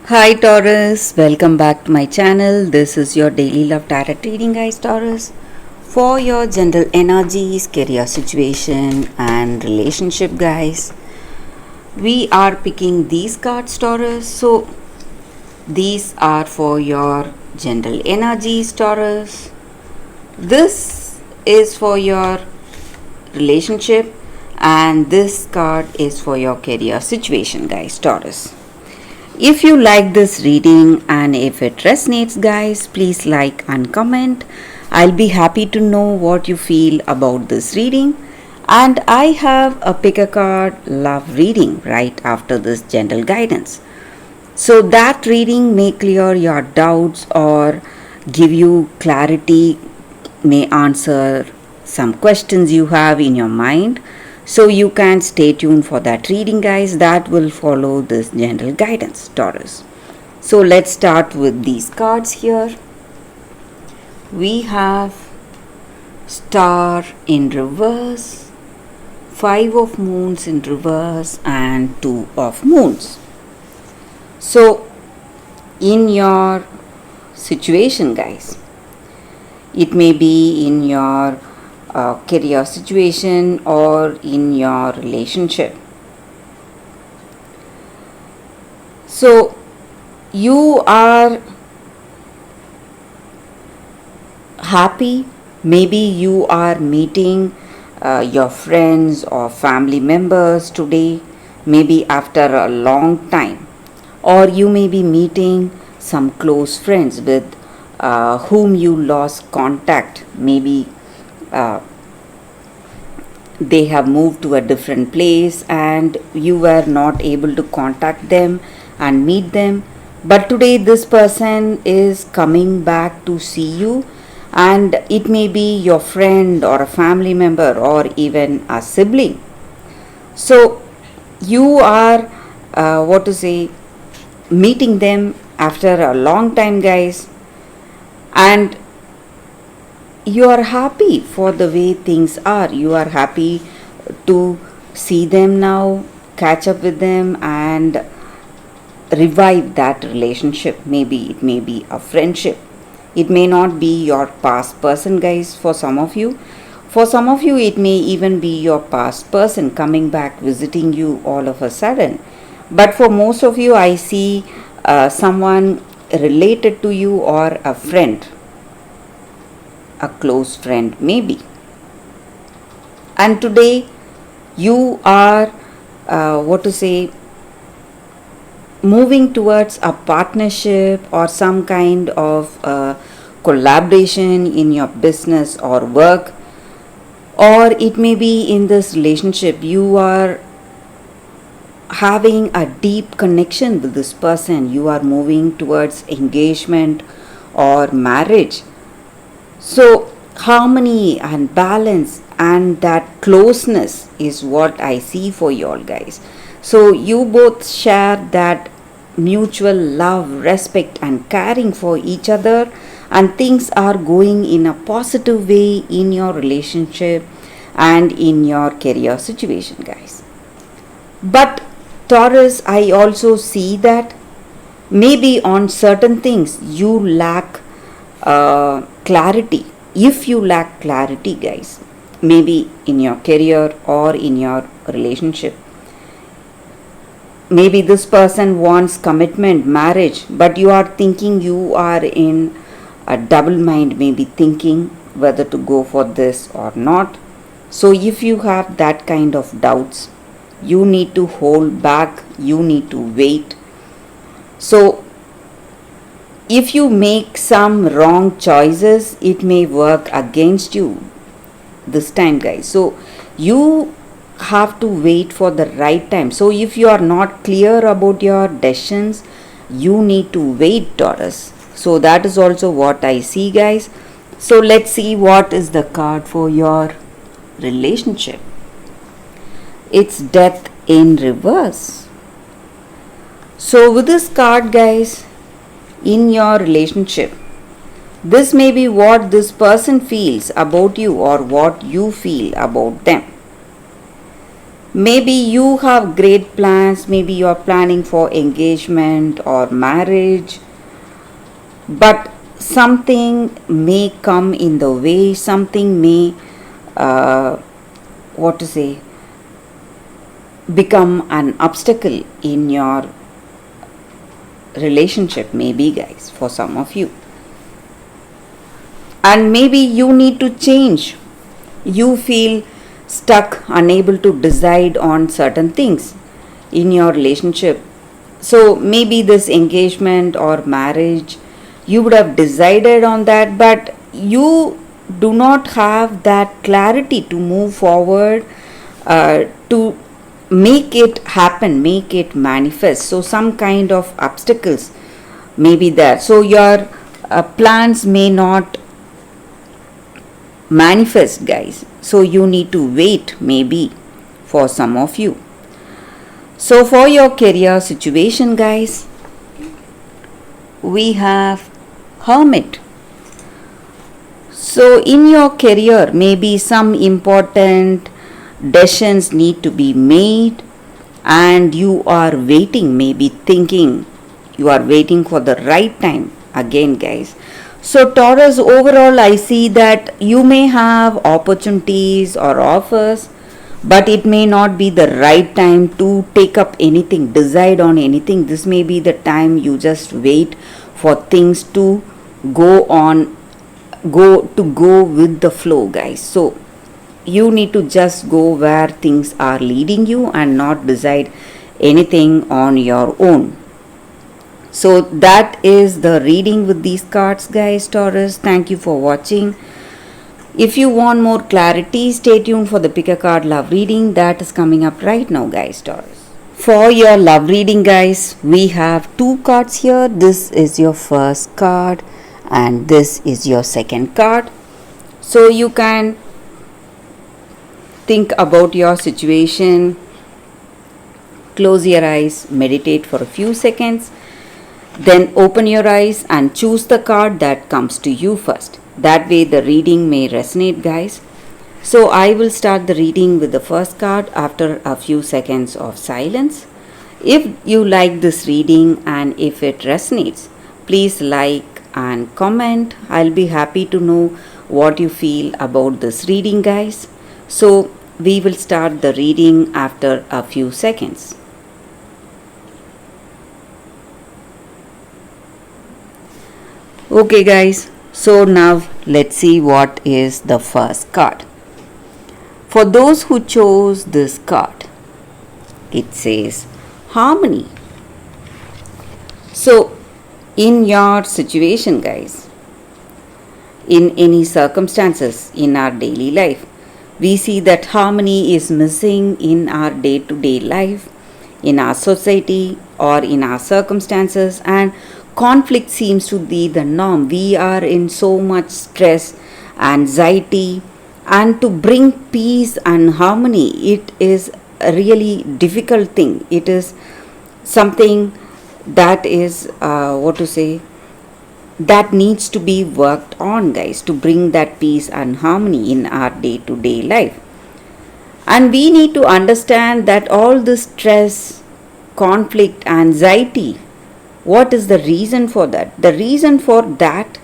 Hi Taurus, welcome back to my channel. This is your daily love tarot reading, guys. Taurus, for your general energies, career situation, and relationship, guys. We are picking these cards, Taurus. So, these are for your general energies, Taurus. This is for your relationship, and this card is for your career situation, guys, Taurus. If you like this reading and if it resonates, guys, please like and comment. I'll be happy to know what you feel about this reading. And I have a pick a card love reading right after this general guidance. So that reading may clear your doubts or give you clarity, may answer some questions you have in your mind. So you can stay tuned for that reading, guys. That will follow this general guidance, Taurus. So let's start with these cards here. We have Star in reverse, 5 of moons in reverse, and 2 of moons. So in your situation, guys, it may be in your career situation or in your relationship. So you are happy, maybe you are meeting your friends or family members today, maybe after a long time, or you may be meeting some close friends with whom you lost contact, maybe they have moved to a different place and you were not able to contact them and meet them, but today this person is coming back to see you, and it may be your friend or a family member or even a sibling. So you are meeting them after a long time, guys, and you are happy for the way things are. You are happy to see them now, catch up with them, and revive that relationship. Maybe it may be a friendship. It may not be your past person, guys, for some of you. For some of you, it may even be your past person coming back visiting you all of a sudden. But for most of you, I see someone related to you or a friend, a close friend maybe. And today you are moving towards a partnership or some kind of collaboration in your business or work, or it may be in this relationship you are having a deep connection with this person. You are moving towards engagement or marriage. So harmony and balance and that closeness is what I see for you all, guys. So you both share that mutual love, respect, and caring for each other, and things are going in a positive way in your relationship and in your career situation, guys. But Taurus, I also see that maybe on certain things you lack clarity. If you lack clarity, guys, maybe in your career or in your relationship, maybe this person wants commitment, marriage, but you are thinking, you are in a double mind, maybe thinking whether to go for this or not. So if you have that kind of doubts, you need to hold back, you need to wait. So if you make some wrong choices, it may work against you this time, guys. So you have to wait for the right time. So if you are not clear about your decisions, you need to wait, Taurus. So that is also what I see, guys. So let's see what is the card for your relationship. It's Death in reverse. So with this card, guys, in your relationship, this may be what this person feels about you or what you feel about them. Maybe you have great plans, maybe you are planning for engagement or marriage, but something may come in the way, something may, uh, what to say, become an obstacle in your relationship, maybe, guys, for some of you. And maybe you need to change. You feel stuck, unable to decide on certain things in your relationship. So maybe this engagement or marriage, you would have decided on that, but you do not have that clarity to move forward, to make it happen, make it manifest. So some kind of obstacles may be there. So your plans may not manifest, guys. So you need to wait, maybe, for some of you. So for your career situation, guys, we have Hermit. So in your career, maybe some important decisions need to be made, and you are waiting, maybe thinking you are waiting for the right time again, guys. So Taurus, overall I see that you may have opportunities or offers, but it may not be the right time to take up anything, decide on anything. This may be the time you just wait for things to go on, go with the flow, guys. So you need to just go where things are leading you and not decide anything on your own. So that is the reading with these cards, guys. Taurus, thank you for watching. If you want more clarity, stay tuned for the pick a card love reading that is coming up right now, guys. Taurus, for your love reading, guys, we have two cards here. This is your first card and this is your second card. So you can think about your situation, close your eyes, meditate for a few seconds, then open your eyes and choose the card that comes to you first. That way the reading may resonate, guys. So I will start the reading with the first card after a few seconds of silence. If you like this reading and if it resonates, please like and comment. I'll be happy to know what you feel about this reading, guys. So we will start the reading after a few seconds. Okay, guys, so now let's see what is the first card. For those who chose this card, it says harmony. So in your situation, guys, in any circumstances in our daily life, we see that harmony is missing in our day-to-day life, in our society or in our circumstances, and conflict seems to be the norm. We are in so much stress, anxiety, and to bring peace and harmony, it is a really difficult thing. It is something that is, that needs to be worked on, guys, to bring that peace and harmony in our day-to-day life. And we need to understand that all this stress, conflict, anxiety, what is the reason for that? The reason for that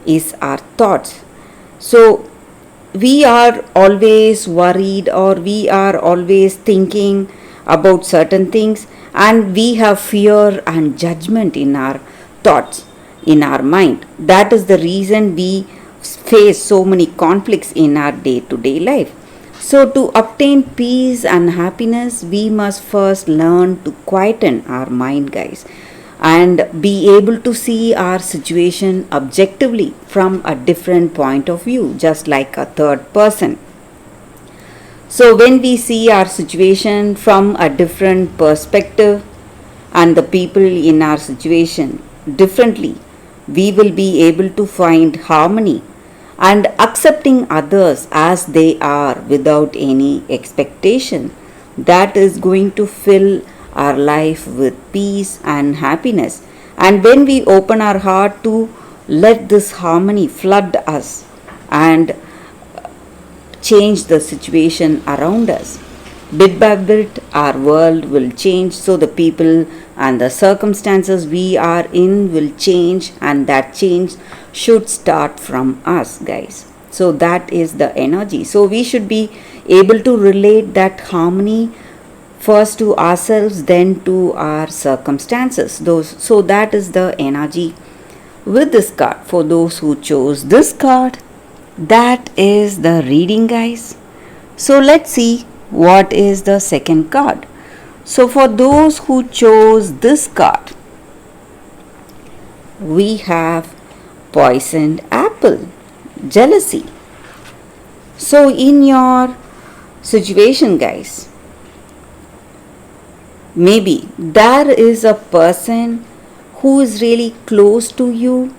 is our thoughts. So we are always worried or we are always thinking about certain things, and we have fear and judgment in our thoughts, in our mind. That is the reason we face so many conflicts in our day-to-day life. So to obtain peace and happiness, we must first learn to quieten our mind, guys, and be able to see our situation objectively from a different point of view, just like a third person. So when we see our situation from a different perspective and the people in our situation differently, we will be able to find harmony and accepting others as they are without any expectation. That is going to fill our life with peace and happiness. And when we open our heart to let this harmony flood us and change the situation around us, Bit by bit, our world will change, so the people and the circumstances we are in will change, and that change should start from us, guys. So, that is the energy. So, we should be able to relate that harmony first to ourselves, then to our circumstances. So, that is the energy with this card. For those who chose this card, that is the reading, guys. So, let's see what is the second card. So, for those who chose this card, we have poisoned apple, jealousy. So, in your situation, guys, maybe there is a person who is really close to you,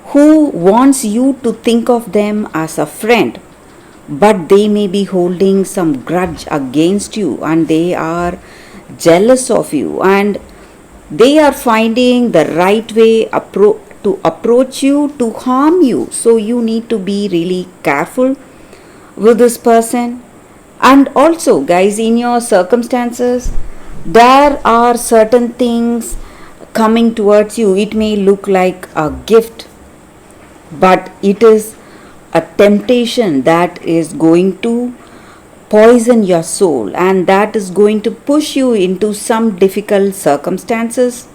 who wants you to think of them as a friend, but they may be holding some grudge against you, and they are jealous of you, and they are finding the right way to approach you to harm you. So you need to be really careful with this person. And also, guys, in your circumstances, there are certain things coming towards you. It may look like a gift, but it is a temptation that is going to poison your soul, and that is going to push you into some difficult circumstances.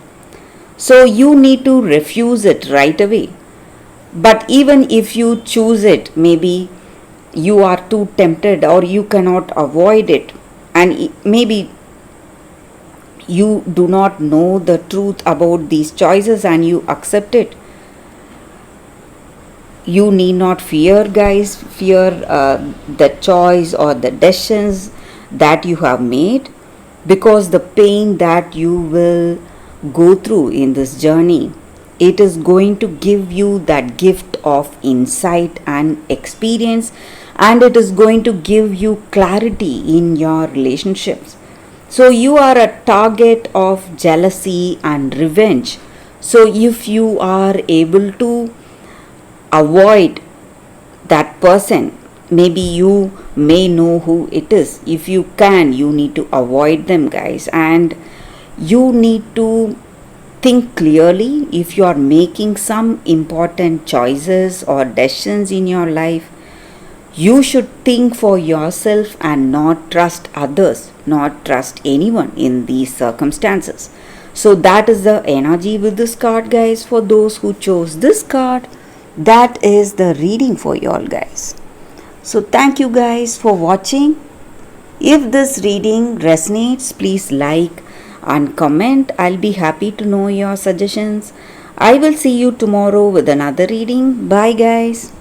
So you need to refuse it right away. But even if you choose it, maybe you are too tempted or you cannot avoid it, and maybe you do not know the truth about these choices and you accept it. You need not fear, guys, fear the choice or the decisions that you have made, because the pain that you will go through in this journey, it is going to give you that gift of insight and experience, and it is going to give you clarity in your relationships. So you are a target of jealousy and revenge. So if you are able to avoid that person, maybe you may know who it is. If you can, you need to avoid them, guys, and you need to think clearly. If you are making some important choices or decisions in your life, you should think for yourself and not trust others, not trust anyone in these circumstances. So that is the energy with this card, guys. For those who chose this card, that is the reading for you all, guys. So thank you guys for watching. If this reading resonates, please like and comment. I'll be happy to know your suggestions. I will see you tomorrow with another reading. Bye, guys.